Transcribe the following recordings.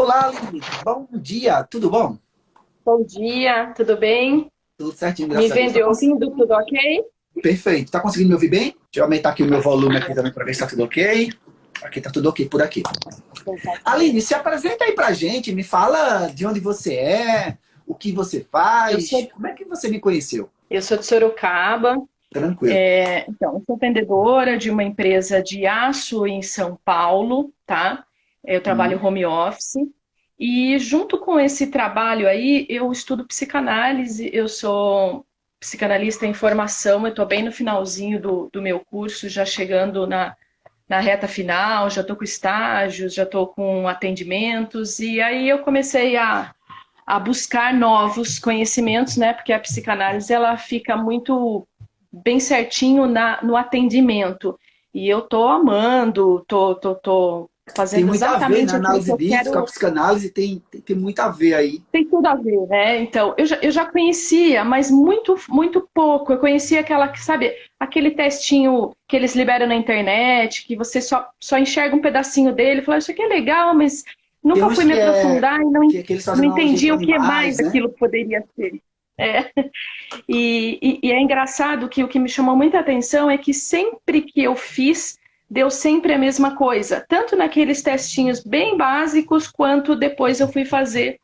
Olá, Aline. Bom dia, tudo bom? Bom dia, tudo bem? Tudo certinho, Me graças a Deus. vendo e ouvindo, tudo ok? Perfeito. Tá conseguindo me ouvir bem? Deixa eu aumentar aqui o meu volume aqui também para ver se tá tudo ok. Aqui tá tudo ok por aqui. Aline, Sensacional. se apresenta aí pra gente, me fala de onde você é, o que você Eu faz, sou, como é que você me conheceu? eu sou de Sorocaba, Tranquilo. então, eu sou vendedora de uma empresa de aço em São Paulo, tá? Eu trabalho Hum. home office e junto com esse trabalho aí, eu estudo psicanálise, eu sou psicanalista em formação, eu estou bem no finalzinho do meu curso, já chegando na reta final, já estou com estágios, já estou com atendimentos, e aí eu comecei a buscar novos conhecimentos, né? Porque a psicanálise ela fica muito bem certinho no atendimento. E eu tô amando, tô Tem fazendo muito a ver, né? exatamente aquilo que Análise eu disso com a quero. psicanálise tem muito a ver aí. Tem tudo a ver, né? Então, eu já conhecia, mas muito, muito pouco. Eu conhecia aquela, sabe, aquele textinho que eles liberam na internet, que você só enxerga um pedacinho dele, e fala, isso aqui é legal, mas Tem nunca uns fui me aprofundar e não, que eles não fazem analogia entendi com o que animais, mais né? aquilo poderia ser. É. E é engraçado que o que me chamou muita atenção é que sempre que eu fiz, deu sempre a mesma coisa. Tanto naqueles testinhos bem básicos, quanto depois eu fui fazer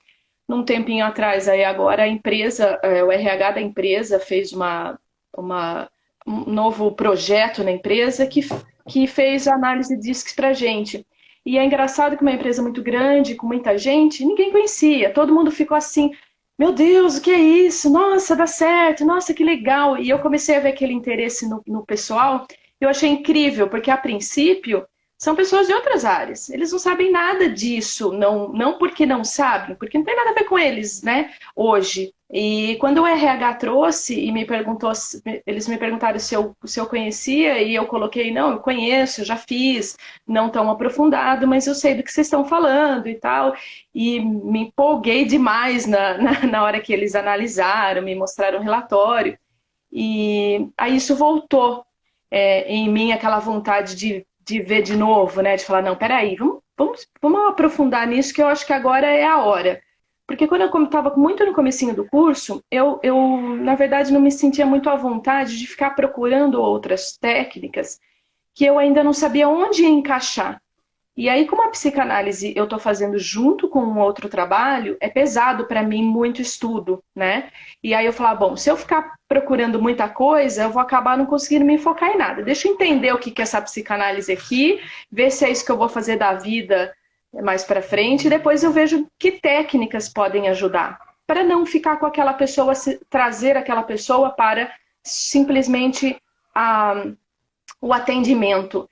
num tempinho atrás. Aí agora a empresa, o RH da empresa fez uma, um novo projeto na empresa que fez análise de disques para gente. E é engraçado que uma empresa muito grande, com muita gente, ninguém conhecia. Todo mundo ficou assim, meu Deus, o que é isso? Nossa, dá certo, nossa, que legal. E eu comecei a ver aquele interesse no pessoal. Eu achei incrível, porque a princípio são pessoas de outras áreas. Eles não sabem nada disso, não porque não sabem, porque não tem nada a ver com eles, né, hoje. E quando o RH trouxe e me perguntou, eles me perguntaram se eu conhecia, e eu coloquei, não, eu conheço, eu já fiz, não tão aprofundado, mas eu sei do que vocês estão falando e tal. E me empolguei demais na hora que eles analisaram, me mostraram o relatório. E aí isso voltou em mim aquela vontade de ver de novo, né? De falar, não, peraí, vamos aprofundar nisso que eu acho que agora é a hora. Porque quando eu estava muito no comecinho do curso, na verdade, não me sentia muito à vontade de ficar procurando outras técnicas que eu ainda não sabia onde encaixar. E aí, como a psicanálise eu estou fazendo junto com um outro trabalho, é pesado para mim muito estudo, né? E aí eu falava, bom, se eu ficar procurando muita coisa, eu vou acabar não conseguindo me focar em nada. Deixa eu entender o que é essa psicanálise aqui, ver se é isso que eu vou fazer da vida mais para frente, e depois eu vejo que técnicas podem ajudar, para não ficar com aquela pessoa, trazer aquela pessoa para simplesmente a o atendimento.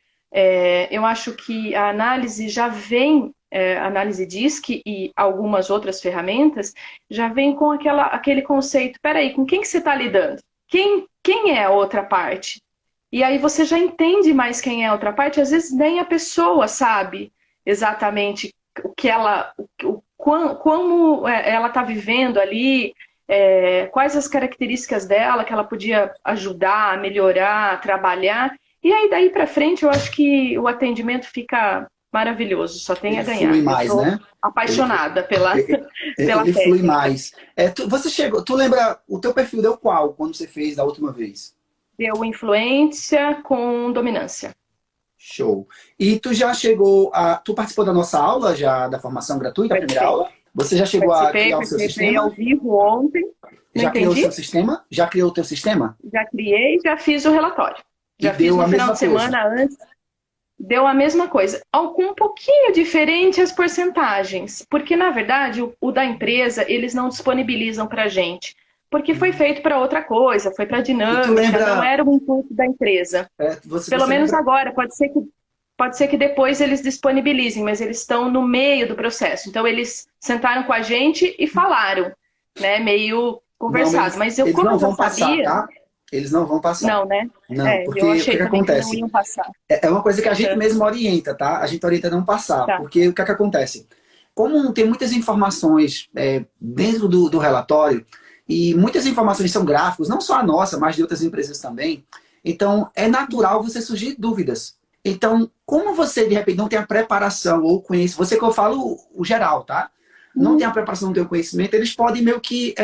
Eu acho que a análise já vem, a análise DISC e algumas outras ferramentas, já vem com aquele conceito, peraí, com quem que você está lidando? Quem é a outra parte? E aí você já entende mais quem é a outra parte, às vezes nem a pessoa sabe exatamente o que ela, como ela está vivendo ali, quais as características dela que ela podia ajudar, melhorar, trabalhar. E aí daí para frente eu acho que o atendimento fica maravilhoso, só tem a Ele flui ganhar. Eu mais, estou né? Ele, apaixonada pela, ele, pela ele flui técnica. mais. Você chegou, tu lembra, o teu perfil deu qual quando você fez da última vez? Deu influência com dominância. Show. E tu já chegou a. Tu participou da nossa aula já, da formação gratuita, a primeira Participei. aula? Você já chegou a Participei, criar o seu participei ao sistema? vivo ontem. Não Já criou o entendi? seu sistema? Já criou o teu sistema? Já criei, já fiz o relatório. E Já fiz deu no a final mesma de coisa. semana antes. Deu a mesma coisa. Com um pouquinho diferente as porcentagens. Porque, na verdade, o da empresa, eles não disponibilizam para a gente. Porque foi feito para outra coisa, foi para E tu dinâmica, não lembra. era o intuito da empresa. Pelo Você menos lembra. agora, pode ser que depois eles disponibilizem, mas eles estão no meio do processo. Então, eles sentaram com a gente e falaram, né? Meio Não, conversado. Mas eu, eles como não eu já vão passar, sabia, tá? Eles não vão passar. não, né? Não, Eu porque o que achei que também que não acontece? iam passar. É uma coisa que a gente Uhum. mesmo orienta, tá? A gente orienta a não passar. Tá. Porque o que acontece? Como tem muitas informações dentro do relatório, e muitas informações são gráficos, não só a nossa, mas de outras empresas também, então é natural você surgir dúvidas. Então, como você, de repente, não tem a preparação ou conhecimento, você que eu falo o geral, tá? Não tem a preparação, não tem o conhecimento, eles podem meio que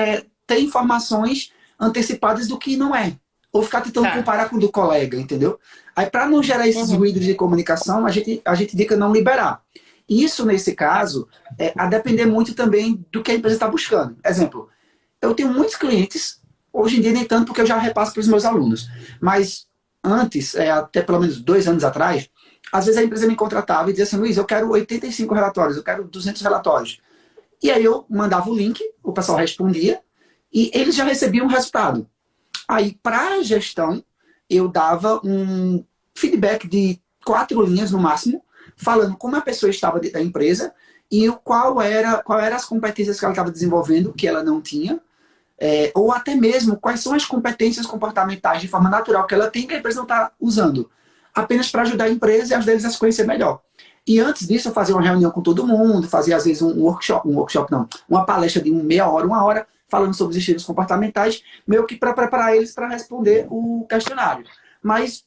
ter informações antecipadas do que não é. Ou ficar tentando comparar com o do colega, entendeu? Aí, para não gerar esses ruídos de comunicação, a gente indica não liberar. Isso, nesse caso, a depender muito também do que a empresa está buscando. Exemplo, eu tenho muitos clientes, hoje em dia nem tanto, porque eu já repasso para os meus alunos. Mas antes, até pelo menos 2 anos atrás, às vezes a empresa me contratava e dizia assim, Luiz, eu quero 85 relatórios, eu quero 200 relatórios. E aí eu mandava o link, o pessoal respondia, e eles já recebiam o resultado. Aí, para a gestão, eu dava um feedback de 4 linhas no máximo, falando como a pessoa estava dentro da empresa e qual eram as competências que ela estava desenvolvendo, que ela não tinha, ou até mesmo quais são as competências comportamentais de forma natural que ela tem que a empresa não está usando, apenas para ajudar a empresa e ajudar eles a se conhecer melhor. E antes disso eu fazia uma reunião com todo mundo, fazia às vezes uma palestra de meia hora, 1 hora, falando sobre os estilos comportamentais, meio que para preparar eles para responder o questionário. Mas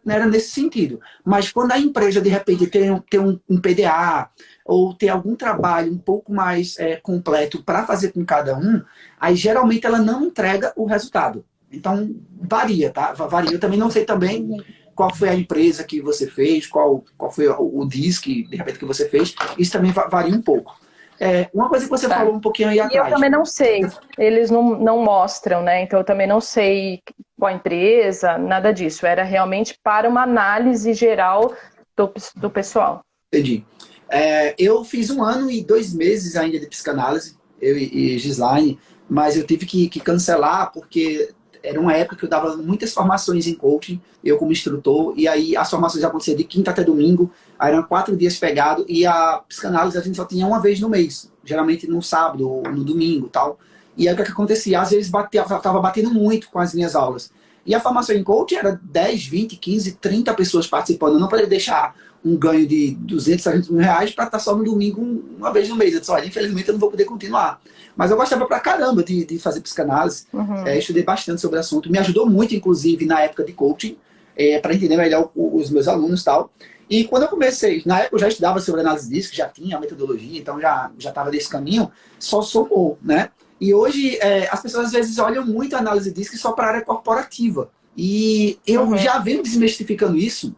era nesse sentido. Mas quando a empresa, de repente, tem um PDA ou tem algum trabalho um pouco mais completo para fazer com cada um, aí geralmente ela não entrega o resultado. Então, varia, tá? Varia. Eu também não sei também qual foi a empresa que você fez, qual foi o DISC, de repente, que você fez. Isso também varia um pouco. Uma coisa que você falou um pouquinho aí atrás. E eu também não sei, eles não mostram, né? Então eu também não sei qual empresa, nada disso. Era realmente para uma análise geral do pessoal. Entendi. Eu fiz 1 ano e 2 meses ainda de psicanálise, eu e Gislaine, mas eu tive que cancelar porque era uma época que eu dava muitas formações em coaching, eu como instrutor, e aí as formações aconteciam de quinta até domingo, aí eram 4 dias pegados, e a psicanálise a gente só tinha uma vez no mês, geralmente no sábado ou no domingo e tal. E aí o que acontecia? Às vezes estava batendo muito com as minhas aulas. E a formação em coaching era 10, 20, 15, 30 pessoas participando, eu não poderia deixar um ganho de 200, 300 mil reais para estar só no domingo uma vez no mês. Eu disse, olha, infelizmente eu não vou poder continuar. Mas eu gostava pra caramba de fazer psicanálise. Estudei bastante sobre o assunto. Me ajudou muito, inclusive, na época de coaching, para entender melhor os meus alunos e tal. E quando eu comecei, na época eu já estudava sobre análise de disco, já tinha a metodologia, então já estava nesse caminho, só somou, né? E hoje as pessoas às vezes olham muito a análise de disco só para a área corporativa. E eu já venho desmistificando isso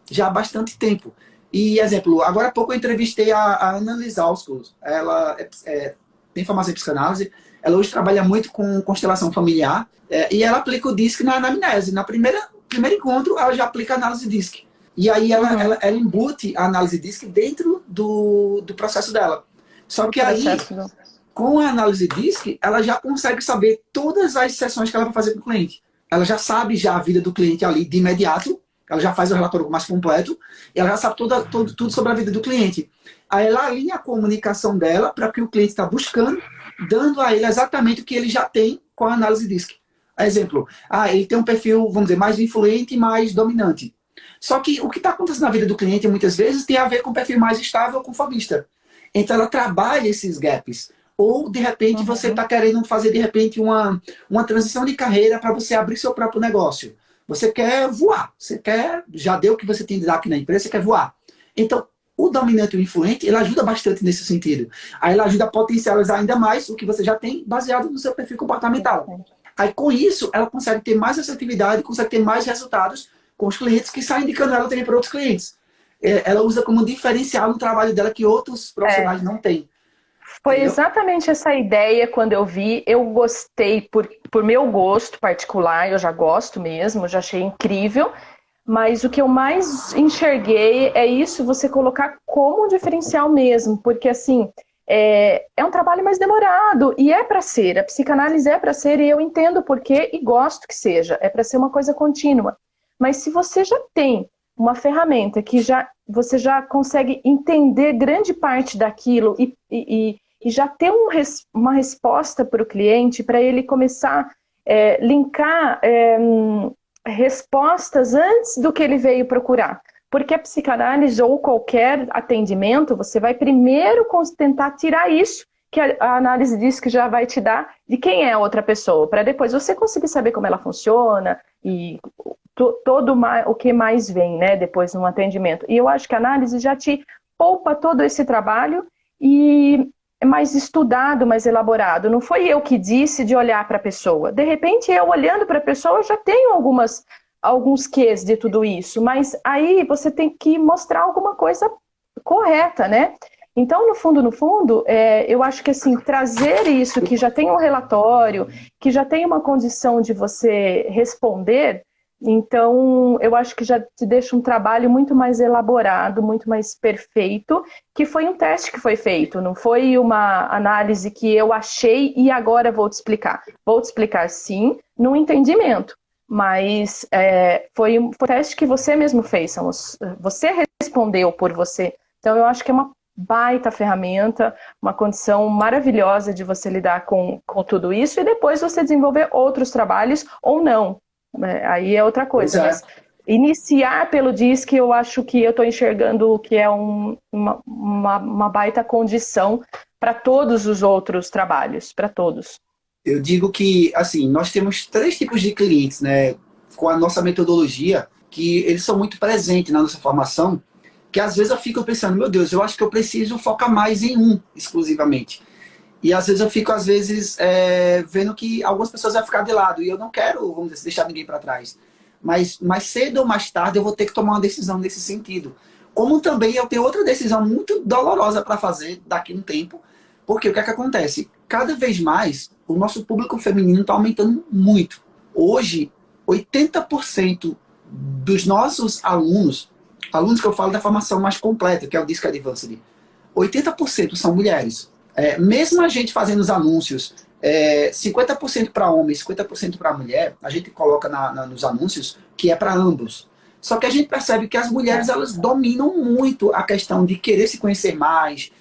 já há bastante tempo. E, exemplo, agora há pouco eu entrevistei a Ana Lizauskas. Ela tem formação em psicanálise. Ela hoje trabalha muito com constelação familiar. E ela aplica o DISC na anamnese. Na primeiro encontro, ela já aplica a análise DISC. E aí ela embute a análise DISC dentro do processo dela. Só que aí, com a análise DISC, ela já consegue saber todas as sessões que ela vai fazer com o cliente. Ela já sabe a vida do cliente ali de imediato. Ela já faz o relatório mais completo e ela já sabe tudo sobre a vida do cliente. Aí ela alinha a comunicação dela para o que o cliente está buscando, dando a ele exatamente o que ele já tem com a análise DISC. Exemplo, ele tem um perfil, vamos dizer, mais influente e mais dominante. Só que o que está acontecendo na vida do cliente, muitas vezes, tem a ver com um perfil mais estável ou conformista. Então ela trabalha esses gaps. Ou, de repente, você está querendo fazer, de repente, uma transição de carreira para você abrir seu próprio negócio. Você quer voar, já deu o que você tem de dar aqui na empresa, você quer voar. Então, o dominante e o influente, ele ajuda bastante nesse sentido. Aí ele ajuda a potencializar ainda mais o que você já tem baseado no seu perfil comportamental. Aí com isso, ela consegue ter mais assertividade, consegue ter mais resultados com os clientes que saem indicando ela também para outros clientes. Ela usa como diferencial no trabalho dela que outros profissionais não têm. Foi exatamente essa ideia quando eu vi. Eu gostei por meu gosto particular, eu já gosto mesmo, já achei incrível. Mas o que eu mais enxerguei é isso, você colocar como um diferencial mesmo. Porque assim, é um trabalho mais demorado e é para ser. A psicanálise é para ser e eu entendo por quê e gosto que seja. É para ser uma coisa contínua. Mas se você já tem uma ferramenta que você já consegue entender grande parte daquilo e já ter uma resposta para o cliente, para ele começar a linkar respostas antes do que ele veio procurar. Porque a psicanálise ou qualquer atendimento, você vai primeiro tentar tirar isso que a análise diz que já vai te dar de quem é a outra pessoa, para depois você conseguir saber como ela funciona e o que mais vem, né, depois no atendimento. E eu acho que a análise já te poupa todo esse trabalho e é mais estudado, mais elaborado. Não foi eu que disse de olhar para a pessoa. De repente, eu olhando para a pessoa, eu já tenho alguns quês de tudo isso, mas aí você tem que mostrar alguma coisa correta, né? Então, no fundo, eu acho que assim, trazer isso, que já tem um relatório, que já tem uma condição de você responder, então eu acho que já te deixa um trabalho muito mais elaborado, muito mais perfeito, que foi um teste que foi feito, não foi uma análise que eu achei e agora vou te explicar. Vou te explicar sim, no entendimento, mas foi um teste que você mesmo fez, você respondeu por você. Então eu acho que é uma baita ferramenta, uma condição maravilhosa de você lidar com tudo isso e depois você desenvolver outros trabalhos ou não. Aí é outra coisa. Mas iniciar pelo DISC, eu acho que eu estou enxergando que é uma baita condição para todos os outros trabalhos, para todos. Eu digo que, assim, nós temos 3 tipos de clientes, né, com a nossa metodologia, que eles são muito presentes na nossa formação, que às vezes eu fico pensando, meu Deus, eu acho que eu preciso focar mais em um, exclusivamente. E às vezes eu fico, vendo que algumas pessoas vão ficar de lado, e eu não quero, vamos dizer, deixar ninguém para trás. Mas mais cedo ou mais tarde eu vou ter que tomar uma decisão nesse sentido. Como também eu tenho outra decisão muito dolorosa para fazer daqui a um tempo, porque o que é que acontece? Cada vez mais, o nosso público feminino está aumentando muito. Hoje, 80% dos nossos alunos que eu falo da formação mais completa, que é o DISC Advanced, 80% são mulheres. Mesmo a gente fazendo os anúncios, 50% para homem, 50% para mulher, a gente coloca nos anúncios que é para ambos. Só que a gente percebe que as mulheres elas dominam muito a questão de querer se conhecer mais,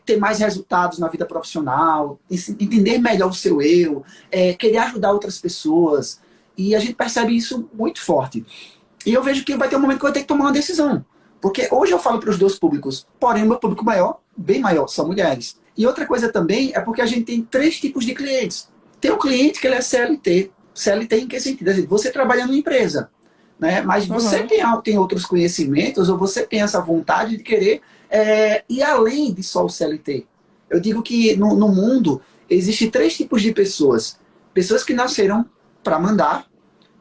ter mais resultados na vida profissional, entender melhor o seu eu, querer ajudar outras pessoas. E a gente percebe isso muito forte. E eu vejo que vai ter um momento que eu vou ter que tomar uma decisão. Porque hoje eu falo para os 2 públicos, porém o meu público maior, bem maior, são mulheres. E outra coisa também é porque a gente tem 3 tipos de clientes. Tem um cliente que ele é CLT. CLT em que sentido? Você trabalha numa empresa, né? Mas você tem outros conhecimentos ou você tem essa vontade de querer ir além de só o CLT. Eu digo que no mundo existem 3 tipos de pessoas. Pessoas que nasceram para mandar,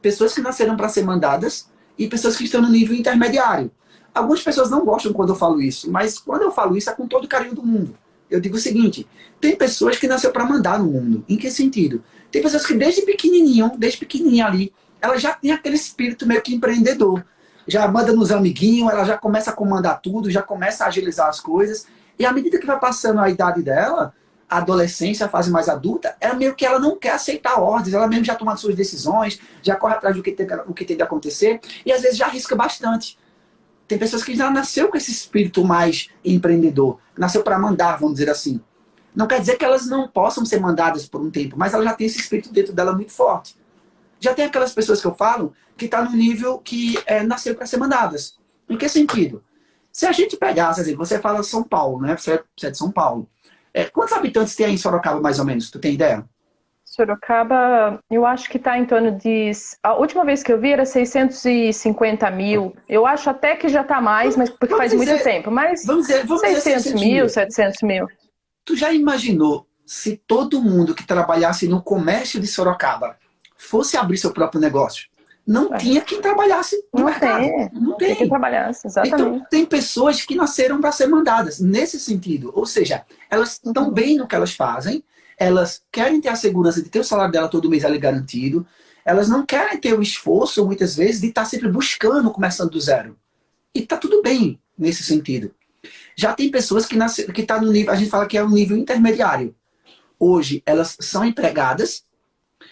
pessoas que nasceram para ser mandadas e pessoas que estão no nível intermediário. Algumas pessoas não gostam quando eu falo isso, mas quando eu falo isso é com todo o carinho do mundo. Eu digo o seguinte, tem pessoas que nasceram para mandar no mundo. Em que sentido? Tem pessoas que desde pequenininha ali, ela já tem aquele espírito meio que empreendedor. Já manda nos amiguinhos, ela já começa a comandar tudo, já começa a agilizar as coisas. E à medida que vai passando a idade dela, a adolescência, a fase mais adulta, é meio que ela não quer aceitar ordens, ela mesmo já toma suas decisões, já corre atrás do que tem de acontecer, e às vezes já arrisca bastante. Tem pessoas que já nasceu com esse espírito mais empreendedor, nasceu para mandar, vamos dizer assim. Não quer dizer que elas não possam ser mandadas por um tempo, mas ela já tem esse espírito dentro dela muito forte. Já tem aquelas pessoas que eu falo que está no nível que nasceu para ser mandadas. Em que sentido? Se a gente pegasse, você fala São Paulo, né? Você é de São Paulo. Quantos habitantes tem aí em Sorocaba, mais ou menos? Tu tem ideia? Sorocaba, eu acho que está em torno de... A última vez que eu vi era 650 mil. Eu acho até que já está mais, mas porque faz muito tempo. Mas vamos dizer 600 mil, 700 mil. Tu já imaginou se todo mundo que trabalhasse no comércio de Sorocaba fosse abrir seu próprio negócio? Não tinha quem trabalhasse no mercado. Não tem quem trabalhasse, exatamente. Então, tem pessoas que nasceram para ser mandadas, nesse sentido. Ou seja, elas estão bem no que elas fazem, elas querem ter a segurança de ter o salário dela todo mês ali garantido, elas não querem ter o esforço, muitas vezes, de estar sempre buscando, começando do zero. E está tudo bem nesse sentido. Já tem pessoas que estão no nível, a gente fala que é um nível intermediário. Hoje, elas são empregadas,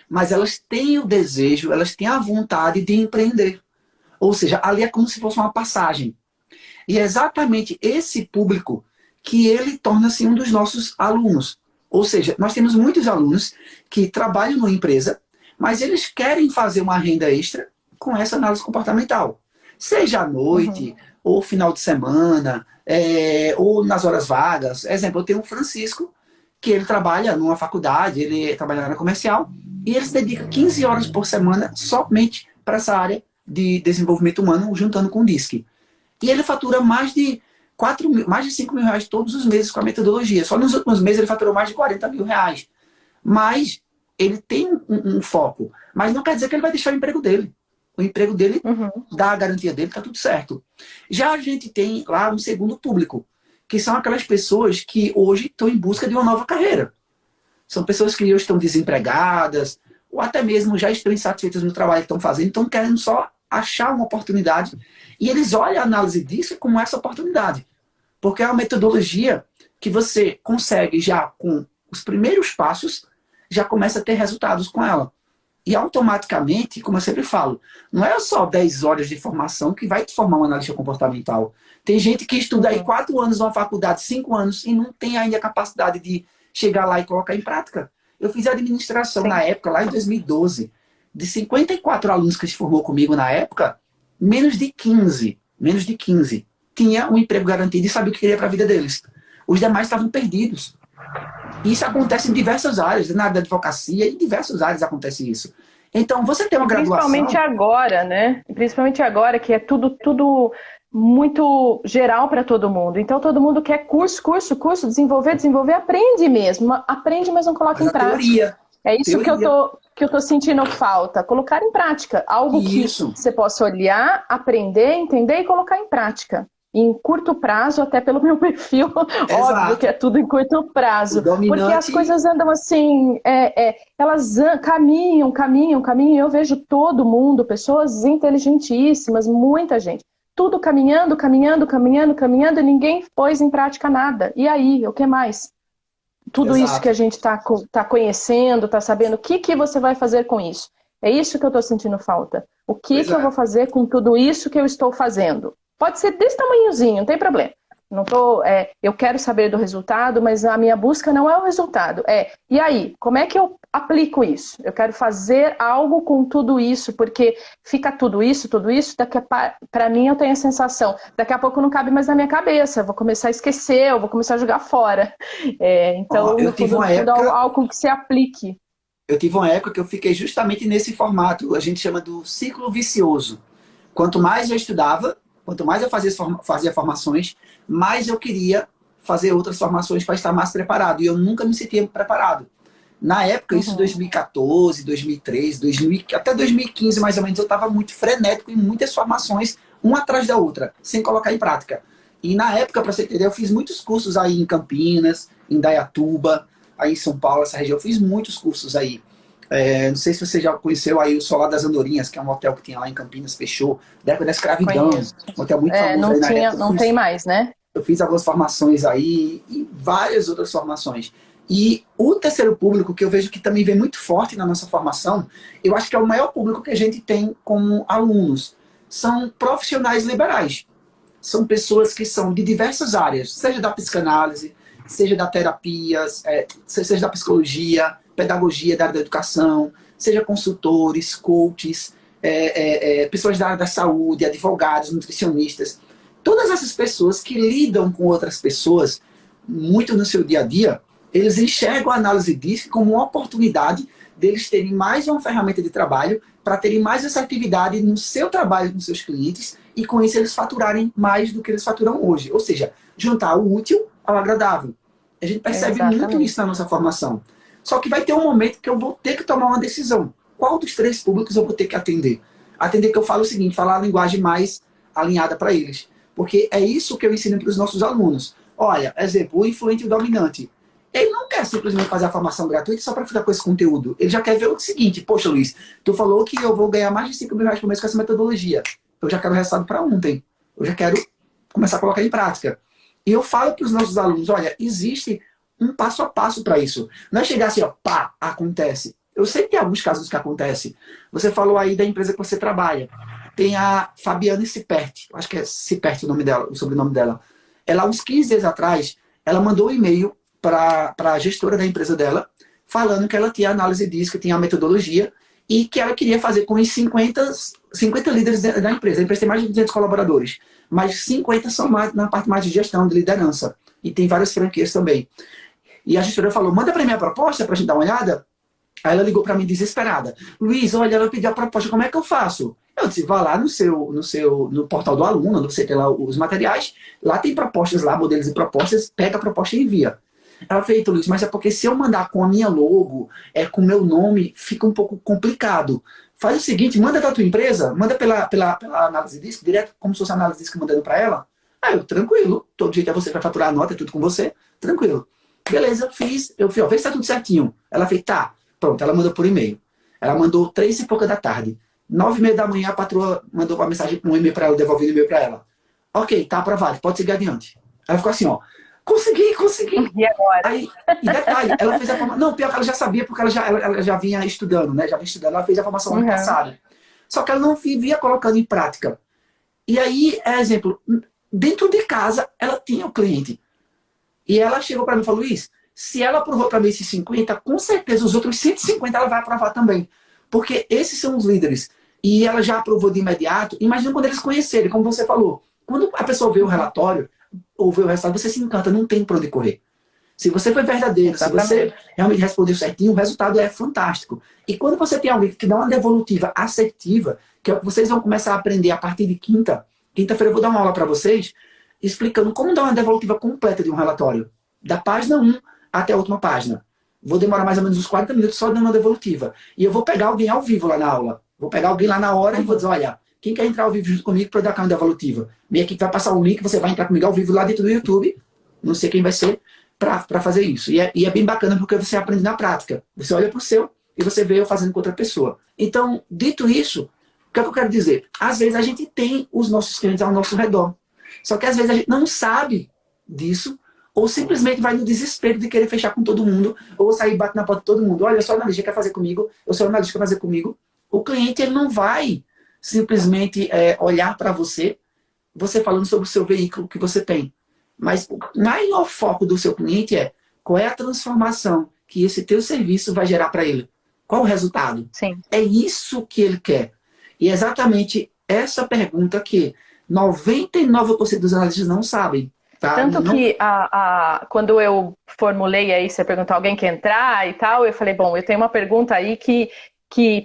mas elas têm o desejo, elas têm a vontade de empreender. Ou seja, ali é como se fosse uma passagem. E é exatamente esse público que ele torna-se um dos nossos alunos. Ou seja, nós temos muitos alunos que trabalham numa empresa, mas eles querem fazer uma renda extra com essa análise comportamental. Seja à noite, ou final de semana, ou nas horas vagas. Exemplo, eu tenho o Francisco, que ele trabalha numa faculdade, ele trabalha na área comercial, e ele se dedica 15 horas por semana somente para essa área de desenvolvimento humano juntando com o DISC. E ele fatura mais de 5 mil reais todos os meses com a metodologia. Só nos últimos meses ele faturou mais de 40 mil reais. Mas ele tem um foco. Mas não quer dizer que ele vai deixar o emprego dele. O emprego dele dá a garantia dele, tá tudo certo. Já a gente tem lá um segundo público, que são aquelas pessoas que hoje estão em busca de uma nova carreira. São pessoas que hoje estão desempregadas, ou até mesmo já estão insatisfeitas no trabalho que estão fazendo, estão querendo só achar uma oportunidade. E eles olham a análise disso como essa oportunidade. Porque é uma metodologia que você consegue já com os primeiros passos, já começa a ter resultados com ela. E automaticamente, como eu sempre falo, não é só 10 horas de formação que vai te formar um analista comportamental. Tem gente que estuda aí 4 anos numa faculdade, 5 anos, e não tem ainda a capacidade de chegar lá e colocar em prática. Eu fiz administração na época, lá em 2012. De 54 alunos que se formou comigo na época, menos de 15 tinha um emprego garantido e sabia o que queria para a vida deles. Os demais estavam perdidos. Isso acontece em diversas áreas, na área da advocacia, em diversas áreas acontece isso. Então, você tem uma graduação... Principalmente agora, né? Principalmente agora, que é tudo muito geral para todo mundo. Então, todo mundo quer curso, desenvolver, aprende mesmo. Aprende, mas não coloca em prática. Teoria. É isso que eu tô sentindo falta. Colocar em prática. Algo que você possa olhar, aprender, entender e colocar em prática. Em curto prazo, até pelo meu perfil, óbvio que é tudo em curto prazo. Porque as coisas andam assim, elas caminham, eu vejo todo mundo, pessoas inteligentíssimas, muita gente. Tudo caminhando, e ninguém pôs em prática nada. E aí, o que mais? Tudo isso que a gente tá conhecendo, tá sabendo, o que você vai fazer com isso? É isso que eu tô sentindo falta. O que eu vou fazer com tudo isso que eu estou fazendo? Pode ser desse tamanhozinho, não tem problema. Não eu quero saber do resultado, mas a minha busca não é o resultado. E aí, como é que eu aplico isso? Eu quero fazer algo com tudo isso, porque fica tudo isso, para mim eu tenho a sensação, daqui a pouco não cabe mais na minha cabeça, eu vou começar a esquecer, eu vou começar a jogar fora. Então, eu tive uma época... algo que se aplique. Eu tive uma época que eu fiquei justamente nesse formato, a gente chama do ciclo vicioso. Quanto mais eu estudava, quanto mais eu fazia formações, mais eu queria fazer outras formações para estar mais preparado. E eu nunca me sentia preparado. Na época, isso 2014, 2013, até 2015 mais ou menos, eu estava muito frenético em muitas formações, uma atrás da outra, sem colocar em prática. E na época, para você entender, eu fiz muitos cursos aí em Campinas, em Dayatuba, aí em São Paulo, essa região. Eu fiz muitos cursos aí. Não sei se você já conheceu aí o Solar das Andorinhas, que é um hotel que tinha lá em Campinas, fechou, da época da escravidão. Um hotel muito famoso. Não tem mais, né? Eu fiz algumas formações aí e várias outras formações. E o terceiro público, que eu vejo que também vem muito forte na nossa formação, eu acho que é o maior público que a gente tem como alunos. São profissionais liberais. São pessoas que são de diversas áreas, seja da psicanálise, seja da terapia, seja da psicologia, pedagogia, da área da educação, seja consultores, coaches, pessoas da área da saúde, advogados, nutricionistas. Todas essas pessoas que lidam com outras pessoas muito no seu dia a dia, eles enxergam a análise DISC como uma oportunidade deles terem mais uma ferramenta de trabalho para terem mais assertividade no seu trabalho com seus clientes e com isso eles faturarem mais do que eles faturam hoje. Ou seja, juntar o útil ao agradável. A gente percebe muito isso na nossa formação. Só que vai ter um momento que eu vou ter que tomar uma decisão. Qual dos 3 públicos eu vou ter que atender? Atender que eu falo o seguinte, falar a linguagem mais alinhada para eles. Porque é isso que eu ensino para os nossos alunos. Olha, exemplo, o influente e o dominante. Ele não quer simplesmente fazer a formação gratuita só para ficar com esse conteúdo. Ele já quer ver o seguinte, poxa Luiz, tu falou que eu vou ganhar mais de 5 mil reais por mês com essa metodologia. Eu já quero o resultado para ontem. Eu já quero começar a colocar em prática. E eu falo para os nossos alunos, olha, existe um passo a passo para isso. Não é chegar assim, ó, pá, acontece. Eu sei que tem alguns casos que acontece. Você falou aí da empresa que você trabalha. Tem a Fabiane Ciperti, acho que é Ciperti o nome dela, o sobrenome dela. Ela, uns 15 dias atrás, ela mandou um e-mail para a gestora da empresa dela, falando que ela tinha análise DISC, que tinha a metodologia, e que ela queria fazer com os 50 líderes da empresa. A empresa tem mais de 200 colaboradores, mas 50 são na parte mais de gestão, de liderança. E tem várias franquias também. E a gestora falou, manda para mim a proposta para a gente dar uma olhada. Aí ela ligou para mim desesperada. Luiz, olha, ela pediu a proposta, como é que eu faço? Eu disse, vá lá no portal do aluno, onde você tem lá os materiais, lá tem propostas lá, modelos e propostas, pega a proposta e envia. Ela fez, Luiz, mas é porque se eu mandar com a minha logo, com o meu nome, fica um pouco complicado. Faz o seguinte, manda da tua empresa, manda pela análise de disco, direto como se fosse a análise de disco mandando para ela. Aí eu, tranquilo, todo jeito é você para faturar a nota, é tudo com você, tranquilo. Beleza, fiz, eu fiz, ó, vê se tá tudo certinho. Ela fez, tá. Pronto, ela mandou por e-mail. Ela mandou 3h pouca da tarde. 9h30 da manhã, a patroa mandou uma mensagem, um e-mail para ela, devolvendo o e-mail para ela. Ok, tá aprovado, pode seguir adiante. Ela ficou assim, ó, consegui. E agora? Aí, e detalhe, ela fez a formação. Não, pior que ela já sabia, porque ela já vinha estudando, né? Já vinha estudando, ela fez a formação ano passado. Só que ela não vivia colocando em prática. E aí, exemplo, dentro de casa, ela tinha o cliente. E ela chegou para mim e falou, Luiz, se ela aprovou para mim esses 50, com certeza os outros 150 ela vai aprovar também. Porque esses são os líderes. E ela já aprovou de imediato. Imagina quando eles conhecerem, como você falou. Quando a pessoa vê o relatório, ou vê o resultado, você se encanta, não tem para onde correr. Se você foi verdadeiro, Exatamente. se você realmente respondeu certinho, o resultado é fantástico. E quando você tem alguém que dá uma devolutiva assertiva, que é o que vocês vão começar a aprender a partir de quinta-feira eu vou dar uma aula para vocês, explicando como dar uma devolutiva completa de um relatório. Da página 1 até a última página. Vou demorar mais ou menos uns 40 minutos só dando uma devolutiva. E eu vou pegar alguém ao vivo lá na aula. Vou pegar alguém lá na hora e vou dizer, olha, quem quer entrar ao vivo junto comigo para eu dar uma devolutiva? Minha equipe vai passar o link, você vai entrar comigo ao vivo lá dentro do YouTube. Não sei quem vai ser, para fazer isso. E é bem bacana porque você aprende na prática. Você olha para o seu e você vê eu fazendo com outra pessoa. Então, dito isso, o que é que eu quero dizer? Às vezes a gente tem os nossos clientes ao nosso redor. Só que às vezes a gente não sabe disso, ou simplesmente vai no desespero de querer fechar com todo mundo, ou sair e bate na porta de todo mundo. Olha, eu sou analista, quer fazer comigo? Eu sou analista, quer fazer comigo? O cliente ele não vai simplesmente olhar para você falando sobre o seu veículo que você tem. Mas o maior foco do seu cliente é qual é a transformação que esse teu serviço vai gerar para ele. Qual o resultado? Sim. É isso que ele quer. E é exatamente essa pergunta que 99% dos analistas não sabem. Tá? Tanto que quando eu formulei aí, você perguntou alguém quer entrar e tal, eu falei, bom, eu tenho uma pergunta aí que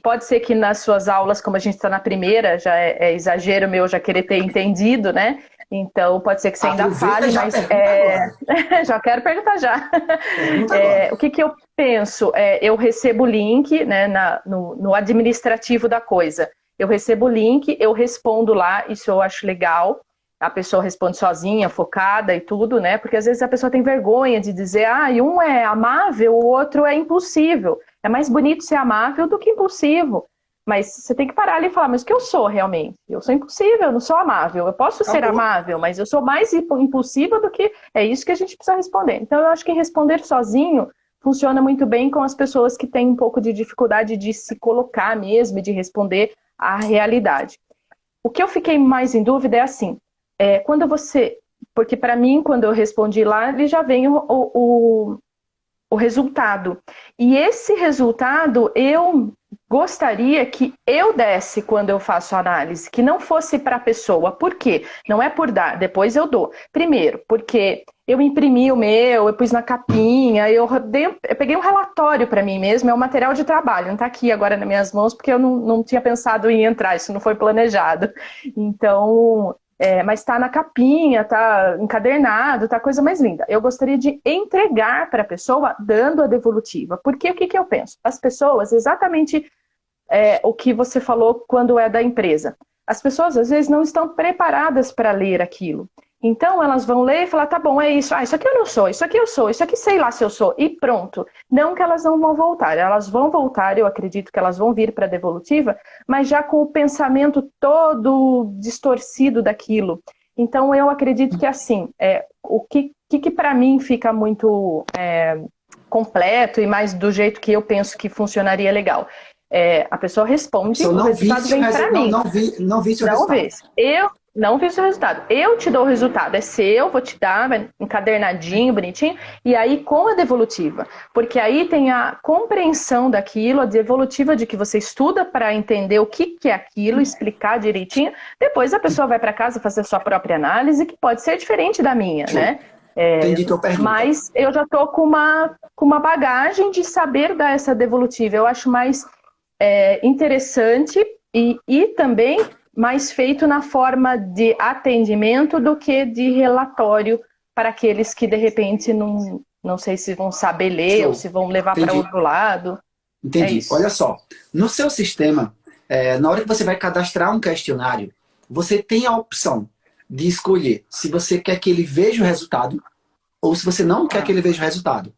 pode ser que nas suas aulas, como a gente está na primeira, já é exagero meu já querer ter entendido, né? Então pode ser que você ainda fale, mas já quero perguntar já. O que eu penso? Eu recebo o link, né, no administrativo da coisa. Eu recebo o link, eu respondo lá, isso eu acho legal. A pessoa responde sozinha, focada e tudo, né? Porque às vezes a pessoa tem vergonha de dizer, e um é amável, o outro é impulsivo. É mais bonito ser amável do que impulsivo. Mas você tem que parar ali e falar, mas o que eu sou realmente? Eu sou impulsiva, eu não sou amável. Eu posso ser amável, mas eu sou mais impulsiva do que... É isso que a gente precisa responder. Então eu acho que responder sozinho funciona muito bem com as pessoas que têm um pouco de dificuldade de se colocar mesmo e de responder à realidade. O que eu fiquei mais em dúvida é assim, quando você... Porque para mim, quando eu respondi lá, ele já vem o resultado. E esse resultado, eu gostaria que eu desse quando eu faço a análise, que não fosse para a pessoa. Por quê? Não é por dar, depois eu dou. Primeiro, porque eu imprimi o meu, eu pus na capinha, eu peguei um relatório para mim mesmo, é um material de trabalho, não está aqui agora nas minhas mãos, porque eu não tinha pensado em entrar, isso não foi planejado. Então... mas está na capinha, está encadernado, está a coisa mais linda. Eu gostaria de entregar para a pessoa dando a devolutiva. Porque o que eu penso? As pessoas, exatamente o que você falou quando é da empresa. As pessoas, às vezes, não estão preparadas para ler aquilo. Então, elas vão ler e falar, tá bom, é isso. Isso aqui eu não sou, isso aqui eu sou, isso aqui sei lá se eu sou. E pronto. Não que elas não vão voltar. Elas vão voltar, eu acredito que elas vão vir para a devolutiva, mas já com o pensamento todo distorcido daquilo. Então, eu acredito que, assim, o que para mim fica muito completo e mais do jeito que eu penso que funcionaria legal. A pessoa responde, o resultado vem para mim. Não vi seu resultado. Eu não vi o seu resultado. Eu te dou o resultado. É seu, vou te dar, vai encadernadinho, bonitinho. E aí com a devolutiva. Porque aí tem a compreensão daquilo, a devolutiva de que você estuda para entender o que é aquilo, explicar direitinho. Depois a pessoa vai para casa fazer a sua própria análise, que pode ser diferente da minha, né? Entendi tua pergunta. Mas eu já estou com uma bagagem de saber dar essa devolutiva. Eu acho mais interessante e também mais feito na forma de atendimento do que de relatório para aqueles que, de repente, não sei se vão saber ler Show. ou se vão levar para outro lado. Entendi. Isso. Olha só, no seu sistema, na hora que você vai cadastrar um questionário, você tem a opção de escolher se você quer que ele veja o resultado ou se você não quer que ele veja o resultado.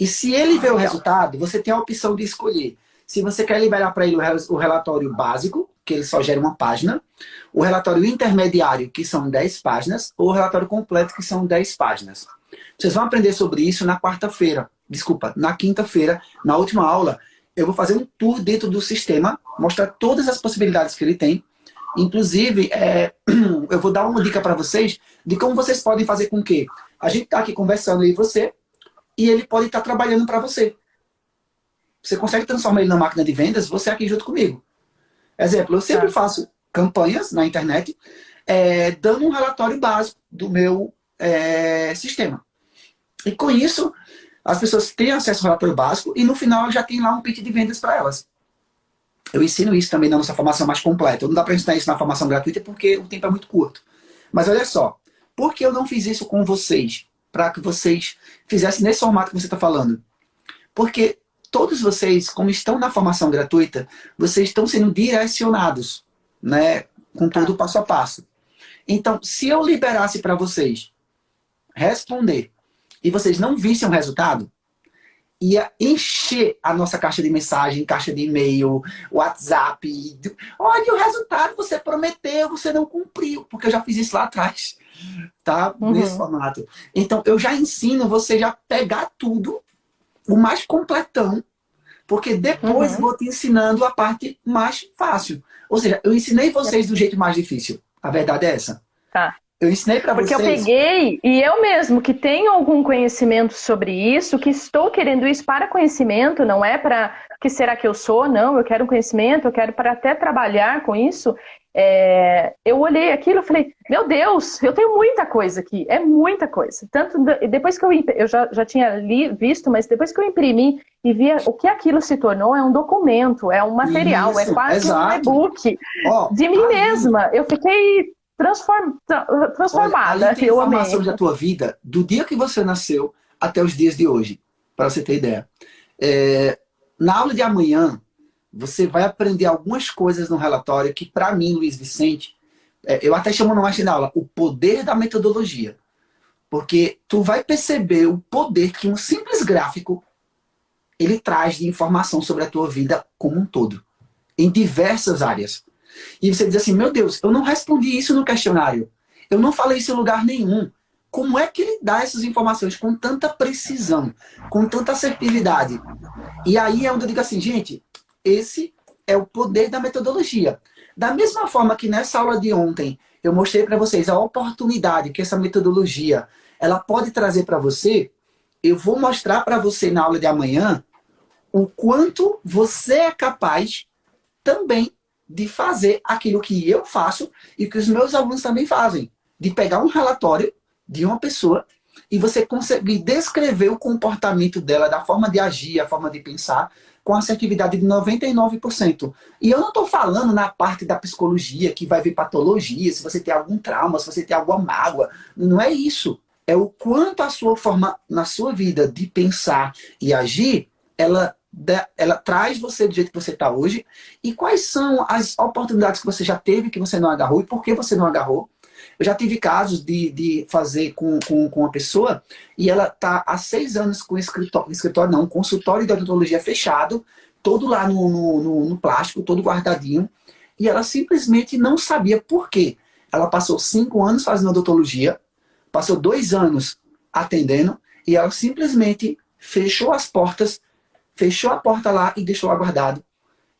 E se ele vê o resultado, você tem a opção de escolher se você quer liberar para ele o relatório básico, que ele só gera uma página, o relatório intermediário, que são 10 páginas, ou o relatório completo, que são 10 páginas. Vocês vão aprender sobre isso na quarta-feira. Desculpa, na quinta-feira, na última aula, eu vou fazer um tour dentro do sistema, mostrar todas as possibilidades que ele tem. Inclusive, eu vou dar uma dica para vocês de como vocês podem fazer com que a gente está aqui conversando aí você, e ele pode estar trabalhando para você. Você consegue transformar ele na máquina de vendas, você aqui junto comigo. Exemplo, eu sempre faço campanhas na internet, dando um relatório básico do meu sistema. E com isso, as pessoas têm acesso ao relatório básico e no final já tem lá um pitch de vendas para elas. Eu ensino isso também na nossa formação mais completa. Não dá para ensinar isso na formação gratuita porque o tempo é muito curto. Mas olha só, por que eu não fiz isso com vocês? Para que vocês fizessem nesse formato que você está falando. Porque todos vocês, como estão na formação gratuita, vocês estão sendo direcionados, né, com todo o passo a passo. Então, se eu liberasse para vocês responder e vocês não vissem o resultado, ia encher a nossa caixa de mensagem, caixa de e-mail, WhatsApp. Olha o resultado, você prometeu, você não cumpriu, porque eu já fiz isso lá atrás, tá? Nesse formato. Então, eu já ensino você já pegar tudo, o mais completão, porque depois vou te ensinando a parte mais fácil. Ou seja, eu ensinei vocês do jeito mais difícil. A verdade é essa. Tá. Eu ensinei para vocês... Porque eu peguei, e eu mesmo que tenho algum conhecimento sobre isso, que estou querendo isso para conhecimento, não é para que será que eu sou, não, eu quero um conhecimento, eu quero para até trabalhar com isso. Eu olhei aquilo e falei, meu Deus, eu tenho muita coisa aqui, é muita coisa. Tanto depois que eu já tinha visto, mas depois que eu imprimi e vi o que aquilo se tornou, é um documento, é um material, Isso, é quase um e-book de mim ali, mesma. Eu fiquei transformada. Olha, ali tem eu informação amei. da tua vida, do dia que você nasceu até os dias de hoje, para você ter ideia. Na aula de amanhã, você vai aprender algumas coisas no relatório que, para mim, Luiz Vicente, eu até chamo mais na aula, o poder da metodologia. Porque tu vai perceber o poder que um simples gráfico ele traz de informação sobre a tua vida como um todo, em diversas áreas. E você diz assim, meu Deus, eu não respondi isso no questionário. Eu não falei isso em lugar nenhum. Como é que ele dá essas informações com tanta precisão, com tanta assertividade? E aí é onde eu digo assim, gente, esse é o poder da metodologia. Da mesma forma que nessa aula de ontem, eu mostrei para vocês a oportunidade que essa metodologia ela pode trazer para você, eu vou mostrar para você na aula de amanhã o quanto você é capaz também de fazer aquilo que eu faço e que os meus alunos também fazem. De pegar um relatório de uma pessoa e você conseguir descrever o comportamento dela, da forma de agir, a forma de pensar, com assertividade de 99%. E eu não estou falando na parte da psicologia, que vai ver patologia, se você tem algum trauma, se você tem alguma mágoa. Não é isso. É o quanto a sua forma, na sua vida, de pensar e agir, ela traz você do jeito que você está hoje. E quais são as oportunidades que você já teve, que você não agarrou, e por que você não agarrou. Eu já tive casos de fazer com uma pessoa e ela está há 6 anos com um consultório de odontologia fechado, todo lá no plástico, todo guardadinho, e ela simplesmente não sabia por quê. Ela passou 5 anos fazendo odontologia, passou 2 anos atendendo, e ela simplesmente fechou as portas, fechou a porta lá e deixou lá guardado.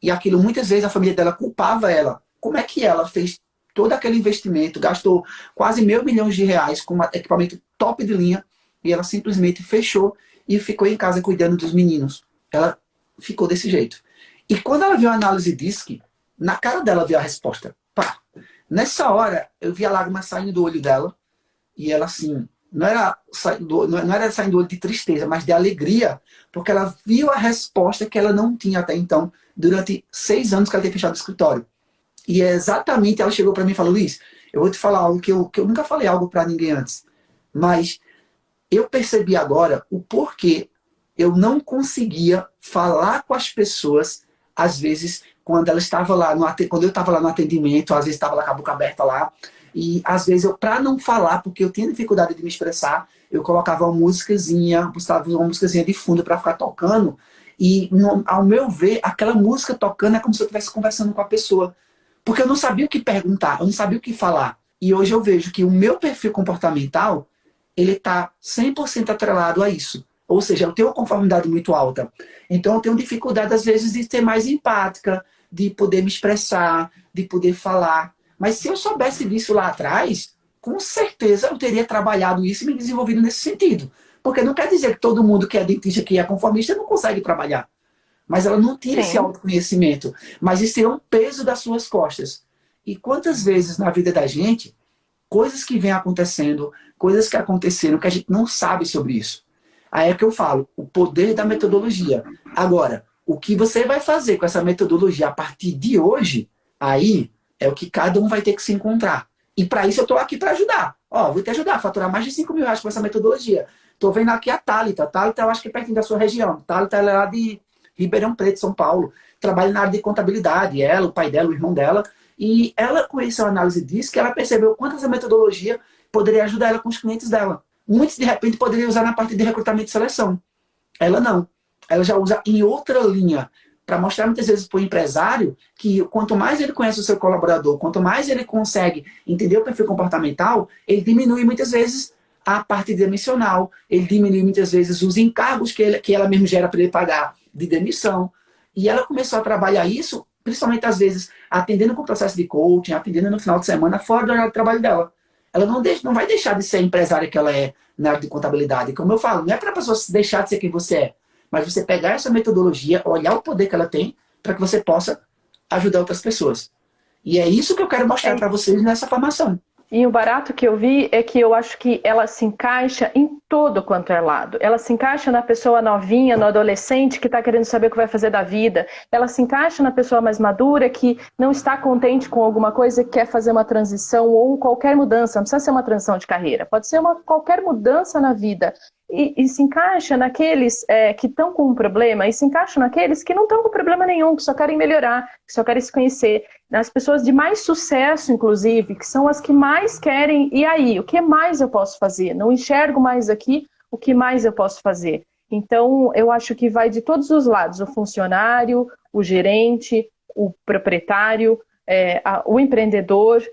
E aquilo, muitas vezes, a família dela culpava ela. Como é que ela fez todo aquele investimento, gastou quase R$500 mil com um equipamento top de linha, e ela simplesmente fechou e ficou em casa cuidando dos meninos. Ela ficou desse jeito. E quando ela viu a análise DISC, na cara dela viu a resposta. Pá! Nessa hora, eu vi a lágrima saindo do olho dela, e ela assim, não era saindo de tristeza, mas de alegria, porque ela viu a resposta que ela não tinha até então, durante 6 anos que ela tinha fechado o escritório. E é exatamente, ela chegou para mim e falou, Luiz, eu vou te falar algo que eu nunca falei algo para ninguém antes, mas eu percebi agora o porquê eu não conseguia falar com as pessoas, às vezes, quando ela estava lá, quando eu estava lá no atendimento, às vezes estava lá com a boca aberta lá, e às vezes eu, para não falar, porque eu tinha dificuldade de me expressar, eu colocava uma musicazinha, de fundo para ficar tocando, e ao meu ver, aquela música tocando é como se eu estivesse conversando com a pessoa. Porque eu não sabia o que perguntar, eu não sabia o que falar. E hoje eu vejo que o meu perfil comportamental, ele está 100% atrelado a isso. Ou seja, eu tenho uma conformidade muito alta. Então eu tenho dificuldade, às vezes, de ser mais empática, de poder me expressar, de poder falar. Mas se eu soubesse disso lá atrás, com certeza eu teria trabalhado isso e me desenvolvido nesse sentido. Porque não quer dizer que todo mundo que é dentista, que é conformista, não consegue trabalhar. Mas ela não tinha esse autoconhecimento. Mas isso é um peso das suas costas. E quantas vezes na vida da gente, coisas que vêm acontecendo, coisas que aconteceram, que a gente não sabe sobre isso. Aí é que eu falo, o poder da metodologia. Agora, o que você vai fazer com essa metodologia a partir de hoje, aí é o que cada um vai ter que se encontrar. E para isso eu estou aqui para ajudar. Ó, vou te ajudar a faturar mais de 5 mil reais com essa metodologia. Estou vendo aqui a Thalita. A Thalita eu acho que é pertinho da sua região. A Thalita ela é lá de Ribeirão Preto, São Paulo. Trabalha na área de contabilidade. Ela, o pai dela, o irmão dela. E ela conheceu a análise disso, que ela percebeu quanto essa metodologia poderia ajudar ela com os clientes dela. Muitos, de repente, poderiam usar na parte de recrutamento e seleção. Ela não. Ela já usa em outra linha, para mostrar muitas vezes para o empresário que quanto mais ele conhece o seu colaborador, quanto mais ele consegue entender o perfil comportamental, ele diminui muitas vezes a parte demissional, ele diminui muitas vezes os encargos que ela mesmo gera para ele pagar de demissão. E ela começou a trabalhar isso, principalmente às vezes, atendendo com o processo de coaching, atendendo no final de semana, fora do horário de trabalho dela. Ela não vai deixar de ser a empresária que ela é na área de contabilidade. Como eu falo, não é para a pessoa deixar de ser quem você é, mas você pegar essa metodologia, olhar o poder que ela tem, para que você possa ajudar outras pessoas. E é isso que eu quero mostrar para vocês nessa formação. E o barato que eu vi é que eu acho que ela se encaixa em todo quanto é lado. Ela se encaixa na pessoa novinha, no adolescente que está querendo saber o que vai fazer da vida. Ela se encaixa na pessoa mais madura que não está contente com alguma coisa e quer fazer uma transição ou qualquer mudança. Não precisa ser uma transição de carreira. Pode ser qualquer mudança na vida. E se encaixa naqueles que estão com um problema e se encaixa naqueles que não estão com problema nenhum, que só querem melhorar, que só querem se conhecer. Nas pessoas de mais sucesso, inclusive, que são as que mais querem, e aí, o que mais eu posso fazer? Não enxergo mais aqui, o que mais eu posso fazer? Então, eu acho que vai de todos os lados, o funcionário, o gerente, o proprietário, o empreendedor,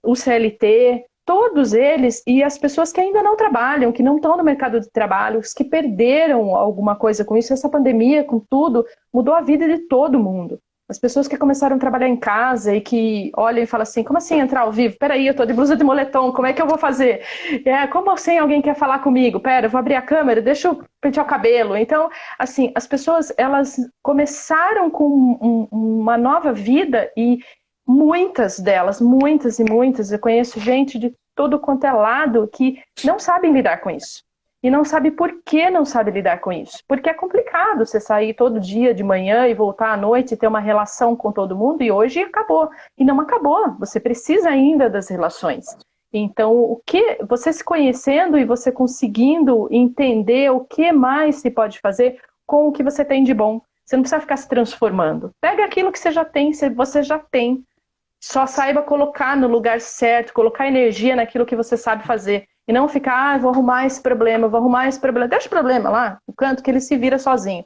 o CLT, todos eles, e as pessoas que ainda não trabalham, que não estão no mercado de trabalho, os que perderam alguma coisa com isso, essa pandemia, com tudo, mudou a vida de todo mundo. As pessoas que começaram a trabalhar em casa e que olham e falam assim, como assim entrar ao vivo? Peraí, eu tô de blusa de moletom, como é que eu vou fazer? Como assim alguém quer falar comigo? Pera, eu vou abrir a câmera, deixa eu pentear o cabelo. Então, assim, as pessoas, elas começaram com uma nova vida e muitas delas, muitas e muitas, eu conheço gente de todo quanto é lado que não sabem lidar com isso. E não sabe por que não sabe lidar com isso. Porque é complicado você sair todo dia de manhã e voltar à noite e ter uma relação com todo mundo e hoje acabou. E não acabou, você precisa ainda das relações. Então, você se conhecendo e você conseguindo entender o que mais se pode fazer com o que você tem de bom. Você não precisa ficar se transformando. Pega aquilo que você já tem, você já tem. Só saiba colocar no lugar certo, colocar energia naquilo que você sabe fazer. E não ficar, vou arrumar esse problema, vou arrumar esse problema. Deixa o problema lá, no canto, que ele se vira sozinho.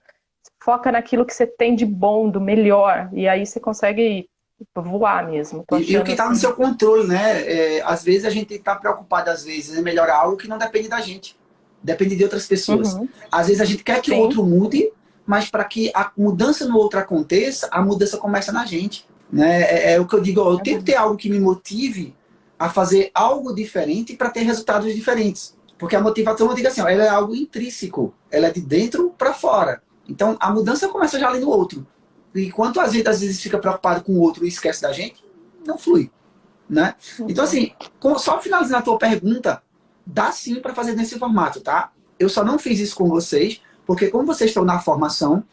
Foca naquilo que você tem de bom, do melhor. E aí você consegue voar mesmo. E o que está no seu controle, né? Às vezes a gente está preocupado, às vezes, em melhorar algo que não depende da gente. Depende de outras pessoas. Uhum. Às vezes a gente quer que o outro mude, mas para que a mudança no outro aconteça, a mudança começa na gente. Né? É o que eu digo, eu tenho que ter algo que me motive a fazer algo diferente para ter resultados diferentes. Porque a motivação, eu digo assim, ela é algo intrínseco. Ela é de dentro para fora. Então, a mudança começa já ali no outro. E quanto a gente, às vezes, fica preocupado com o outro e esquece da gente, não flui. Né? Então, assim, só finalizando a tua pergunta, dá sim para fazer nesse formato, tá? Eu só não fiz isso com vocês, porque como vocês estão na formação,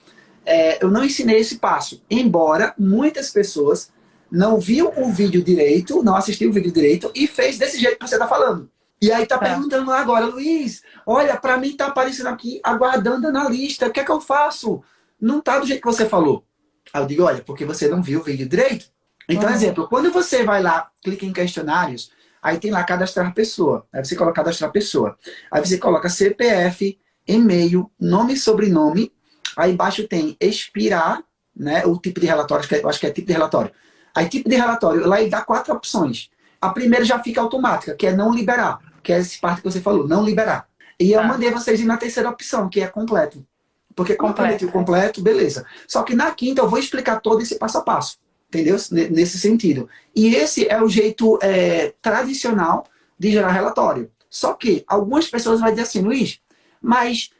eu não ensinei esse passo. Embora muitas pessoas não viu o vídeo direito, não assistiu o vídeo direito e fez desse jeito que você está falando. E aí tá perguntando lá agora, Luiz, olha, para mim tá aparecendo aqui, aguardando na lista, o que é que eu faço? Não tá do jeito que você falou. Aí eu digo, olha, porque você não viu o vídeo direito. Então, exemplo, quando você vai lá, clica em questionários, aí tem lá cadastrar pessoa. Aí você coloca cadastrar pessoa. Aí você coloca CPF, e-mail, nome e sobrenome. Aí embaixo tem expirar, né? O tipo de relatório, eu acho que é tipo de relatório. Aí tipo de relatório, lá ele dá 4 opções. A primeira já fica automática, que é não liberar. Que é essa parte que você falou, não liberar. E eu mandei vocês ir na terceira opção, que é completo. Porque completo, completo, beleza. Só que na quinta eu vou explicar todo esse passo a passo. Entendeu? Nesse sentido. E esse é o jeito tradicional de gerar relatório. Só que algumas pessoas vão dizer assim, Luiz, mas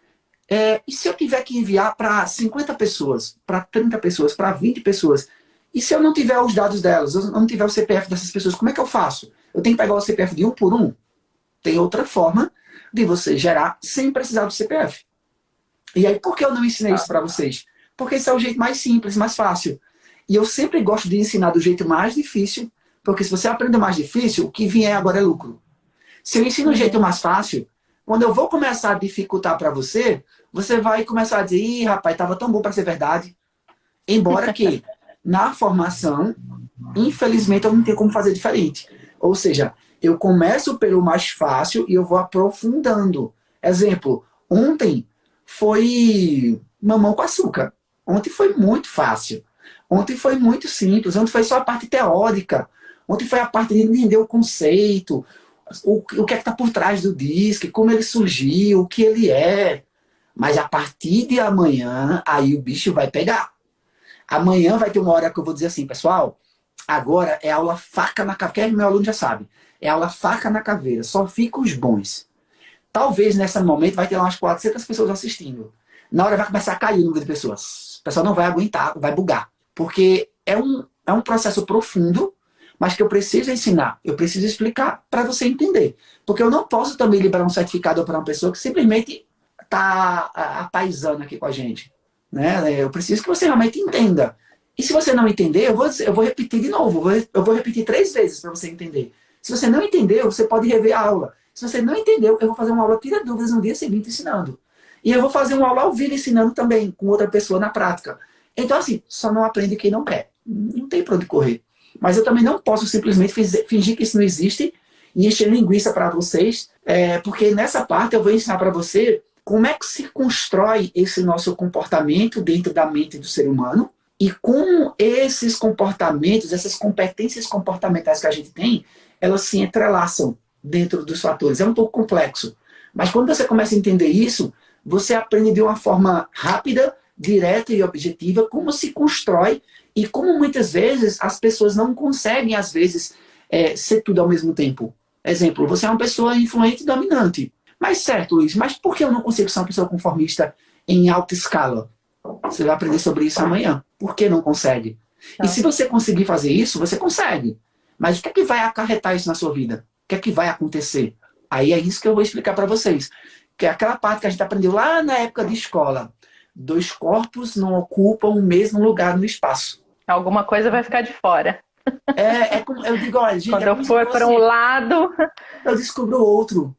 e se eu tiver que enviar para 50 pessoas, para 30 pessoas, para 20 pessoas? E se eu não tiver os dados delas, eu não tiver o CPF dessas pessoas, como é que eu faço? Eu tenho que pegar o CPF de um por um? Tem outra forma de você gerar sem precisar do CPF. E aí, por que eu não ensinei isso para vocês? Porque esse é o jeito mais simples, mais fácil. E eu sempre gosto de ensinar do jeito mais difícil, porque se você aprende o mais difícil, o que vier agora é lucro. Se eu ensino o jeito mais fácil, quando eu vou começar a dificultar para você, você vai começar a dizer, ih, rapaz, estava tão bom para ser verdade. Embora que, na formação, infelizmente, eu não tenho como fazer diferente. Ou seja, eu começo pelo mais fácil e eu vou aprofundando. Exemplo, ontem foi mamão com açúcar. Ontem foi muito fácil. Ontem foi muito simples. Ontem foi só a parte teórica. Ontem foi a parte de entender o conceito, o que é que está por trás do disco, como ele surgiu, o que ele é. Mas a partir de amanhã, aí o bicho vai pegar. Amanhã vai ter uma hora que eu vou dizer assim, pessoal, agora é aula faca na caveira, meu aluno já sabe. É aula faca na caveira, só fica os bons. Talvez nesse momento vai ter umas 400 pessoas assistindo. Na hora vai começar a cair o número de pessoas. O pessoal não vai aguentar, vai bugar. Porque é um processo profundo, mas que eu preciso ensinar, eu preciso explicar para você entender. Porque eu não posso também liberar um certificado para uma pessoa que simplesmente está apaisando aqui com a gente. Né? Eu preciso que você realmente entenda. E se você não entender, eu vou repetir de novo. Eu vou repetir 3 vezes para você entender. Se você não entendeu, você pode rever a aula. Se você não entendeu, eu vou fazer uma aula tira dúvidas no dia seguinte ensinando. E eu vou fazer uma aula ao vivo ensinando também, com outra pessoa na prática. Então, assim, só não aprende quem não quer. Não tem para onde correr. Mas eu também não posso simplesmente fingir que isso não existe e encher linguiça para vocês, porque nessa parte eu vou ensinar para você como é que se constrói esse nosso comportamento dentro da mente do ser humano e como esses comportamentos, essas competências comportamentais que a gente tem, elas se entrelaçam dentro dos fatores. É um pouco complexo. Mas quando você começa a entender isso, você aprende de uma forma rápida, direta e objetiva como se constrói e como muitas vezes as pessoas não conseguem, às vezes, ser tudo ao mesmo tempo. Exemplo, você é uma pessoa influente e dominante. Mas certo, Luiz, mas por que eu não consigo ser uma pessoa conformista em alta escala? Você vai aprender sobre isso amanhã. Por que não consegue? E se você conseguir fazer isso, você consegue. Mas o que é que vai acarretar isso na sua vida? O que é que vai acontecer? Aí é isso que eu vou explicar para vocês. Que é aquela parte que a gente aprendeu lá na época de escola. 2 corpos não ocupam o mesmo lugar no espaço. Alguma coisa vai ficar de fora. Como, eu digo, olha, gente... Quando eu for para um lado... Eu descubro outro.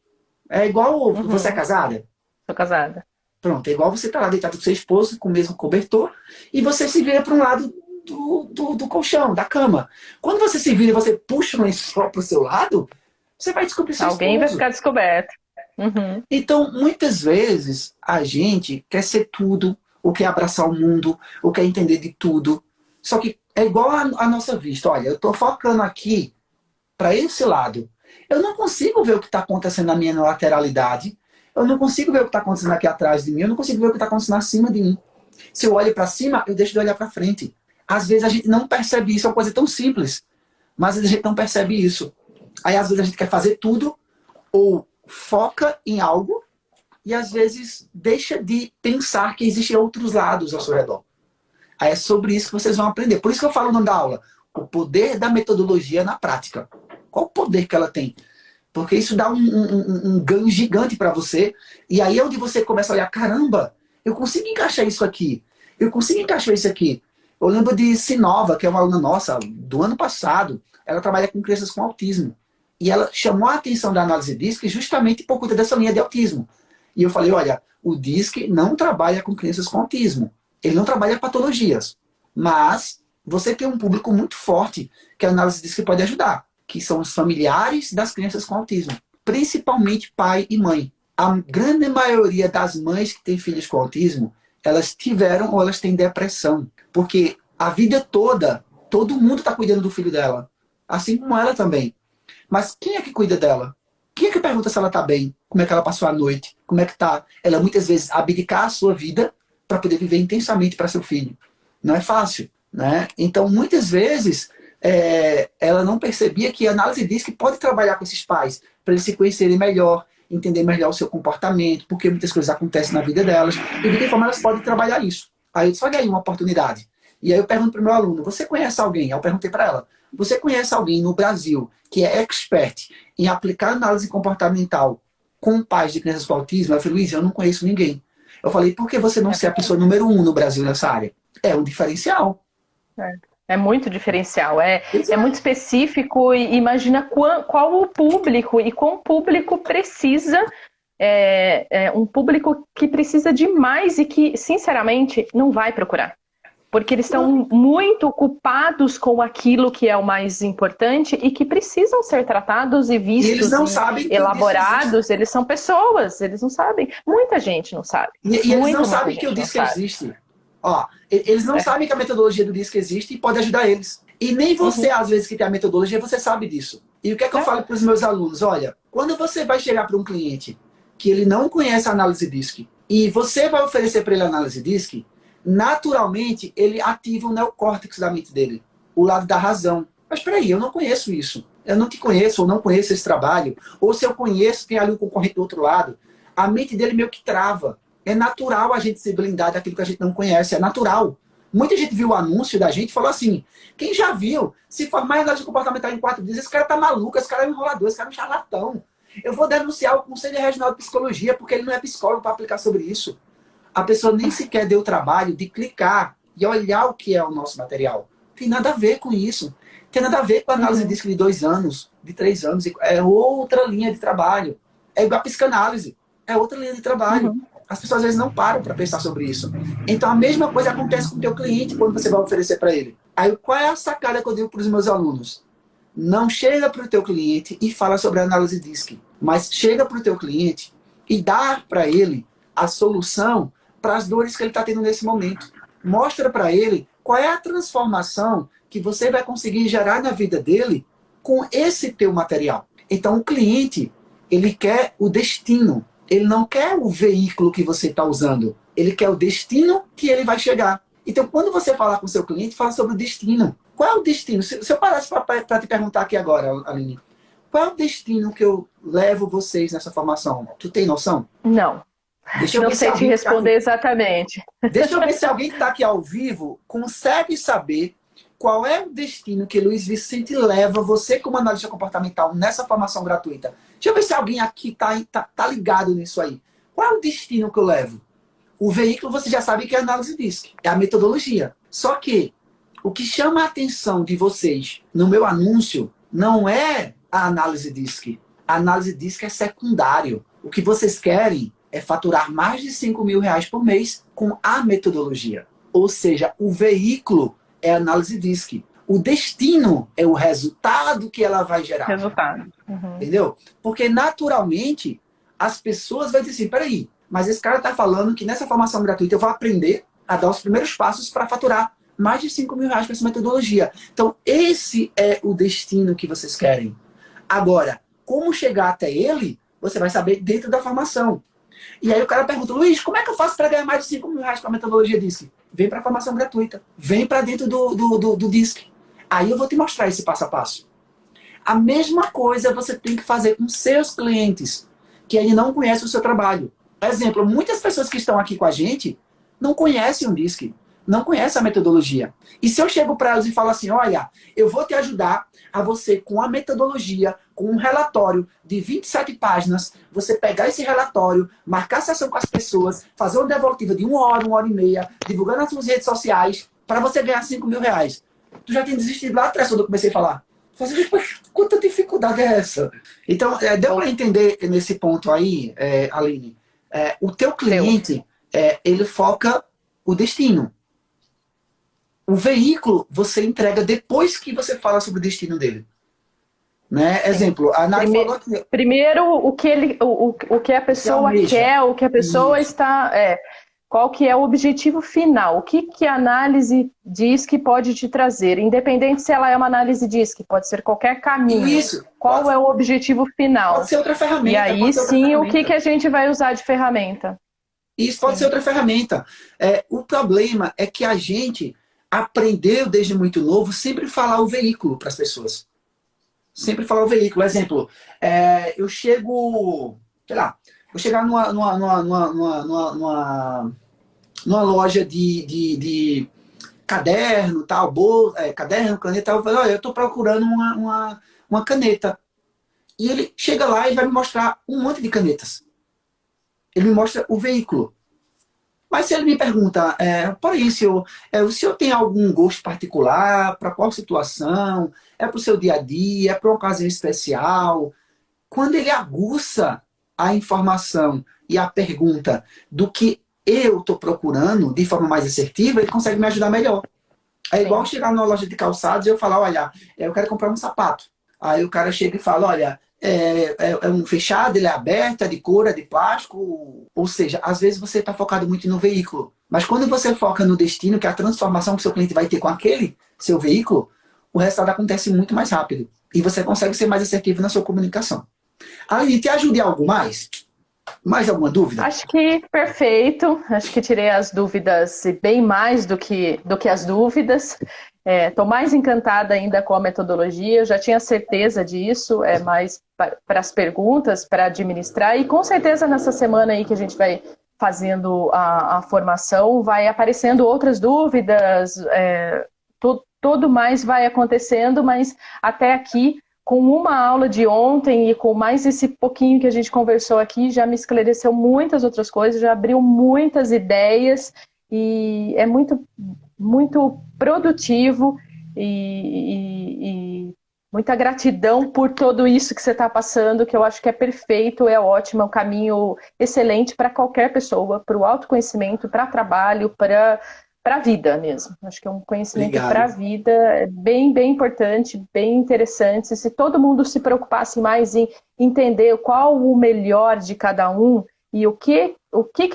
É igual... Você é casada? Sou casada. Pronto, é igual você tá lá deitado com seu esposo, com o mesmo cobertor, e você se vira para um lado do colchão, da cama. Quando você se vira e você puxa um lençol para o seu lado, você vai descobrir seu esposo. Alguém vai ficar descoberto. Então, muitas vezes, a gente quer ser tudo, ou quer abraçar o mundo, ou quer entender de tudo. Só que é igual a nossa vista. Olha, eu estou focando aqui para esse lado. Eu não consigo ver o que está acontecendo na minha lateralidade. Eu não consigo ver o que está acontecendo aqui atrás de mim. Eu não consigo ver o que está acontecendo acima de mim. Se eu olho para cima, eu deixo de olhar para frente. Às vezes a gente não percebe isso. É uma coisa tão simples. Mas a gente não percebe isso. Aí às vezes a gente quer fazer tudo, ou foca em algo, e às vezes deixa de pensar que existem outros lados ao seu redor. Aí é sobre isso que vocês vão aprender. Por isso que eu falo no nome da aula. O poder da metodologia na prática. Qual o poder que ela tem Porque isso dá um ganho gigante para você. E aí é onde você começa a olhar, caramba, eu consigo encaixar isso aqui. Eu consigo encaixar isso aqui. Eu lembro de Sinova, que é uma aluna nossa, do ano passado. Ela trabalha com crianças com autismo. E ela chamou a atenção da análise DISC justamente por conta dessa linha de autismo. E eu falei, olha, o DISC não trabalha com crianças com autismo. Ele não trabalha patologias. Mas você tem um público muito forte que a análise DISC pode ajudar, que são os familiares das crianças com autismo. Principalmente pai e mãe. A grande maioria das mães que têm filhos com autismo, elas tiveram ou elas têm depressão. Porque a vida toda, todo mundo está cuidando do filho dela. Assim como ela também. Mas quem é que cuida dela? Quem é que pergunta se ela está bem? Como é que ela passou a noite? Como é que está? Ela muitas vezes abdicar a sua vida para poder viver intensamente para seu filho. Não é fácil, né? Então, muitas vezes, ela não percebia que a análise DISC pode trabalhar com esses pais para eles se conhecerem melhor, entender melhor o seu comportamento, porque muitas coisas acontecem na vida delas, e de que forma elas podem trabalhar isso. Aí eu disse, olha aí uma oportunidade. E aí eu pergunto para o meu aluno, você conhece alguém? Aí eu perguntei para ela, você conhece alguém no Brasil que é expert em aplicar análise comportamental com pais de crianças com autismo? Eu falei, Luiz, eu não conheço ninguém. Eu falei, por que você não ser a pessoa número 1 no Brasil nessa área? É um diferencial. É muito diferencial, é muito específico e imagina qual o público e qual o público precisa, um público que precisa de mais e que, sinceramente, não vai procurar. Porque eles estão muito ocupados com aquilo que é o mais importante e que precisam ser tratados e vistos, eles não sabem elaborados. Eles são pessoas, eles não sabem. Muita gente não sabe. E eles não sabem que o DISC existe. Ó, eles não sabem que a metodologia do DISC existe e pode ajudar eles. E nem você, às vezes, que tem a metodologia, você sabe disso. E o que é que eu falo para os meus alunos? Olha, quando você vai chegar para um cliente que ele não conhece a análise DISC e você vai oferecer para ele a análise DISC, naturalmente, ele ativa o neocórtex da mente dele, o lado da razão. Mas peraí, eu não conheço isso. Eu não te conheço, ou não conheço esse trabalho. Ou se eu conheço, tem ali um concorrente do outro lado. A mente dele meio que trava. É natural a gente se blindar daquilo que a gente não conhece. É natural. Muita gente viu o anúncio da gente e falou assim, quem já viu, se formar em análise comportamental em 4 dias, esse cara tá maluco, esse cara é um enrolador, esse cara é um charlatão. Eu vou denunciar o Conselho Regional de Psicologia, porque ele não é psicólogo para aplicar sobre isso. A pessoa nem sequer deu o trabalho de clicar e olhar o que é o nosso material. Tem nada a ver com isso. Tem nada a ver com a análise DISC de 2 anos, de 3 anos. É outra linha de trabalho. É igual a psicanálise. É outra linha de trabalho. As pessoas às vezes não param para pensar sobre isso. Então a mesma coisa acontece com o teu cliente quando você vai oferecer para ele. Aí qual é a sacada que eu digo para os meus alunos? Não chega para o teu cliente e fala sobre a análise DISC. Mas chega para o teu cliente e dá para ele a solução para as dores que ele está tendo nesse momento. Mostra para ele qual é a transformação que você vai conseguir gerar na vida dele com esse teu material. Então o cliente, ele quer o destino. Ele não quer o veículo que você está usando. Ele quer o destino que ele vai chegar. Então quando você falar com o seu cliente, fala sobre o destino. Qual é o destino? Se eu parasse para te perguntar aqui agora, Aline, qual é o destino que eu levo vocês nessa formação? Tu tem noção? Não. Não sei te responder exatamente. Deixa eu ver se alguém que está aqui ao vivo consegue saber qual é o destino que Luiz Vicente leva você como analista comportamental nessa formação gratuita. Deixa eu ver se alguém aqui tá ligado nisso aí. Qual é o destino que eu levo? O veículo você já sabe que é a análise DISC. É a metodologia. Só que o que chama a atenção de vocês no meu anúncio não é a análise DISC. A análise DISC é secundário. O que vocês querem é faturar mais de 5 mil reais por mês com a metodologia. Ou seja, o veículo é a análise DISC. O destino é o resultado que ela vai gerar. Resultado. Entendeu? Porque naturalmente as pessoas vão dizer assim, peraí, mas esse cara está falando que nessa formação gratuita eu vou aprender a dar os primeiros passos para faturar mais de 5 mil reais com essa metodologia. Então esse é o destino que vocês querem. Agora, como chegar até ele, você vai saber dentro da formação. E aí o cara pergunta, Luiz, como é que eu faço para ganhar mais de 5 mil reais com a metodologia DISC? Vem para a formação gratuita. Vem para dentro do DISC. Aí eu vou te mostrar esse passo a passo. A mesma coisa você tem que fazer com seus clientes, que ainda não conhecem o seu trabalho. Por exemplo, muitas pessoas que estão aqui com a gente não conhecem o DISC. não conhecem a metodologia. E se eu chego para elas e falo assim, olha, eu vou te ajudar a você, com a metodologia, com um relatório de 27 páginas, você pegar esse relatório, marcar sessão com as pessoas, fazer uma devolutiva de 1 hora e meia, divulgar nas suas redes sociais, para você ganhar 5 mil reais. Tu já tem desistido lá atrás quando eu comecei a falar. Quanta dificuldade é essa? Então, deu para entender nesse ponto aí, Aline, o teu cliente, ele foca o destino. O veículo você entrega depois que você fala sobre o destino dele. Né? Exemplo, a Nai falou que... Primeiro, o que a pessoa quer, o que a pessoa está... qual que é o objetivo final? O que a análise diz que pode te trazer? Independente se ela é uma análise DISC, pode ser qualquer caminho. Isso. Qual é o objetivo final? Pode ser outra ferramenta. E aí sim, o que a gente vai usar de ferramenta? Isso pode ser outra ferramenta. O problema é que a gente aprendeu desde muito novo sempre falar o veículo para as pessoas. Sempre falar o veículo. Exemplo, eu chego, sei lá, vou chegar numa loja de caderno, tal, caderno, caneta, eu falo, olha, eu estou procurando uma caneta. E ele chega lá e vai me mostrar um monte de canetas. Ele me mostra o veículo. Mas se ele me pergunta, porém, senhor, o senhor tem algum gosto particular? Para qual situação? É para o seu dia a dia? É para uma ocasião especial? Quando ele aguça a informação e a pergunta do que eu estou procurando de forma mais assertiva, ele consegue me ajudar melhor. É igual chegar numa loja de calçados e eu falar, olha, eu quero comprar um sapato. Aí o cara chega e fala, olha, é um fechado, ele é aberto, é de couro, é de plástico. Ou seja, às vezes você está focado muito no veículo. Mas quando você foca no destino, que é a transformação que o seu cliente vai ter com aquele seu veículo, o resultado acontece muito mais rápido. E você consegue ser mais assertivo na sua comunicação. Aline, te ajude em algo mais? Mais alguma dúvida? Acho que perfeito. Acho que tirei as dúvidas e bem mais do que as dúvidas. Estou mais encantada ainda com a metodologia. Eu já tinha certeza disso, mais para as perguntas, para administrar. E com certeza nessa semana aí que a gente vai fazendo a formação, vai aparecendo outras dúvidas, tudo mais vai acontecendo, mas até aqui, com uma aula de ontem e com mais esse pouquinho que a gente conversou aqui, já me esclareceu muitas outras coisas, já abriu muitas ideias e é muito, muito produtivo e muita gratidão por tudo isso que você está passando, que eu acho que é perfeito, é ótimo, é um caminho excelente para qualquer pessoa, para o autoconhecimento, para trabalho, para a vida mesmo. Acho que é um conhecimento para a vida bem, bem importante, bem interessante. Se todo mundo se preocupasse mais em entender qual o melhor de cada um e o que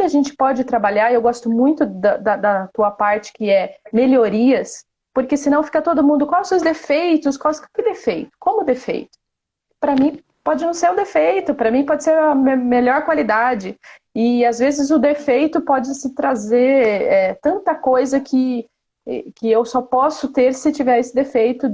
a gente pode trabalhar, eu gosto muito da tua parte, que é melhorias, porque senão fica todo mundo, quais os seus defeitos? Que defeito? Como defeito? Para mim, pode não ser um defeito, para mim pode ser a melhor qualidade. E às vezes o defeito pode se trazer tanta coisa que eu só posso ter se tiver esse defeito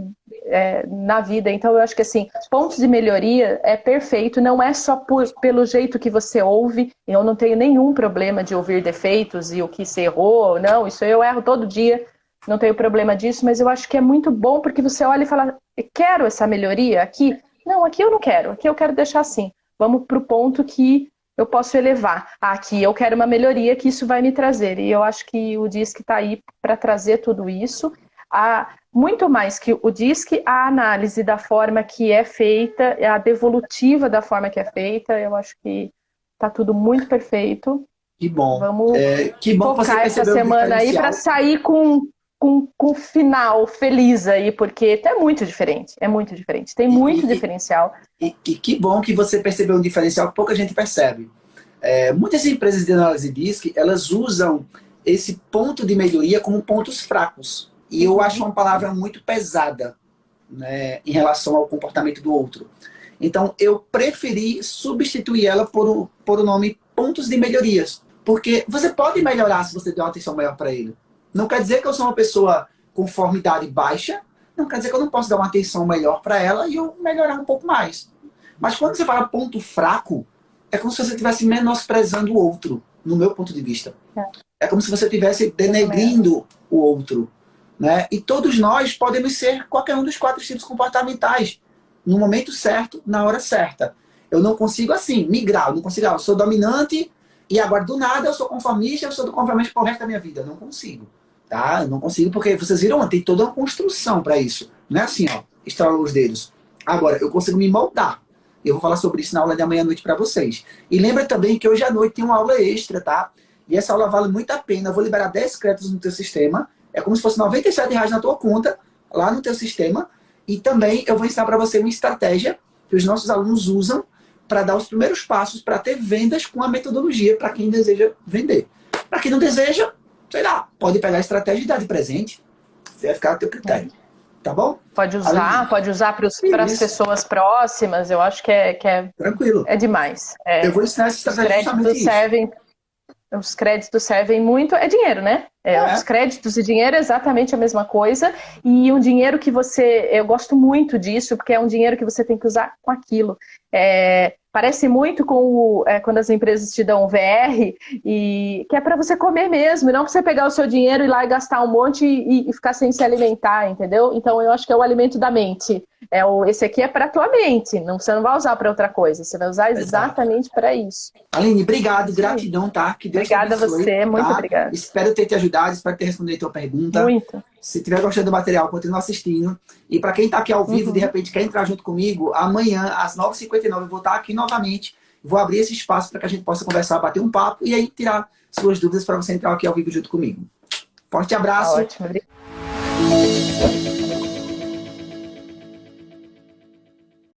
na vida. Então eu acho que assim, pontos de melhoria é perfeito, não é só pelo jeito que você ouve. Eu não tenho nenhum problema de ouvir defeitos e o que você errou, não, isso eu erro todo dia, não tenho problema disso, mas eu acho que é muito bom porque você olha e fala, quero essa melhoria aqui? Não, aqui eu não quero, aqui eu quero deixar assim. Vamos para o ponto que eu posso elevar. Aqui eu quero uma melhoria que isso vai me trazer. E eu acho que o DISC está aí para trazer tudo isso. Muito mais que o DISC, a análise da forma que é feita, a devolutiva da forma que é feita, eu acho que está tudo muito perfeito. Que bom. Vamos que bom focar essa semana aí para sair com um final feliz aí, porque é muito diferente. É muito diferente. Tem muito diferencial. E que bom que você percebeu um diferencial que pouca gente percebe. Muitas empresas de análise DISC, elas usam esse ponto de melhoria como pontos fracos. E eu acho uma palavra muito pesada, né, em relação ao comportamento do outro. Então, eu preferi substituir ela por o nome pontos de melhorias. Porque você pode melhorar se você der uma atenção maior para ele. Não quer dizer que eu sou uma pessoa com conformidade baixa, não quer dizer que eu não posso dar uma atenção melhor para ela e eu melhorar um pouco mais. Mas quando você fala ponto fraco, é como se você estivesse menosprezando o outro. no meu ponto de vista. É como se você estivesse denegrindo o outro, né? E todos nós podemos ser qualquer um dos 4 tipos comportamentais, no momento certo, na hora certa. Eu não consigo, assim, migrar. Eu não consigo, eu sou dominante e agora, do nada, eu sou conformista, eu sou do conformista pro resto da minha vida. Eu não consigo, tá? Eu não consigo porque, vocês viram, tem toda uma construção para isso. Não é assim, ó, estralar os dedos. Agora, eu consigo me moldar. Eu vou falar sobre isso na aula de amanhã à noite para vocês. E lembra também que hoje à noite tem uma aula extra, tá? E essa aula vale muito a pena. Eu vou liberar 10 créditos no teu sistema. É como se fosse R$ 97 na tua conta, lá no teu sistema. E também eu vou ensinar para você uma estratégia que os nossos alunos usam para dar os primeiros passos para ter vendas com a metodologia para quem deseja vender. Para quem não deseja, sei lá, pode pegar a estratégia e dar de presente. Vai ficar a teu critério. Tá bom? Pode usar para as pessoas próximas. Eu acho que é tranquilo. É demais. Eu vou ensinar essa estratégia justamente Os créditos servem muito. É dinheiro, né? Os créditos e dinheiro é exatamente a mesma coisa. E um dinheiro que eu gosto muito disso, porque é um dinheiro que você tem que usar com aquilo. Parece muito com quando as empresas te dão um VR, que é para você comer mesmo, não para você pegar o seu dinheiro, ir lá e gastar um monte e ficar sem se alimentar, entendeu? Então eu acho que é o alimento da mente. Esse aqui é para a tua mente, você não vai usar para outra coisa, você vai usar exatamente para isso. Aline, obrigado, gratidão, tá? Que Deus obrigada te abençoe, a você, muito tá? obrigada. Espero ter te ajudado, espero ter respondido a tua pergunta. Muito. Se tiver gostando do material, continua assistindo. E para quem está aqui ao vivo, de repente quer entrar junto comigo, amanhã, às 9h59, eu vou estar aqui novamente. Vou abrir esse espaço para que a gente possa conversar, bater um papo e aí tirar suas dúvidas para você entrar aqui ao vivo junto comigo. Forte abraço. Ótimo, obrigada.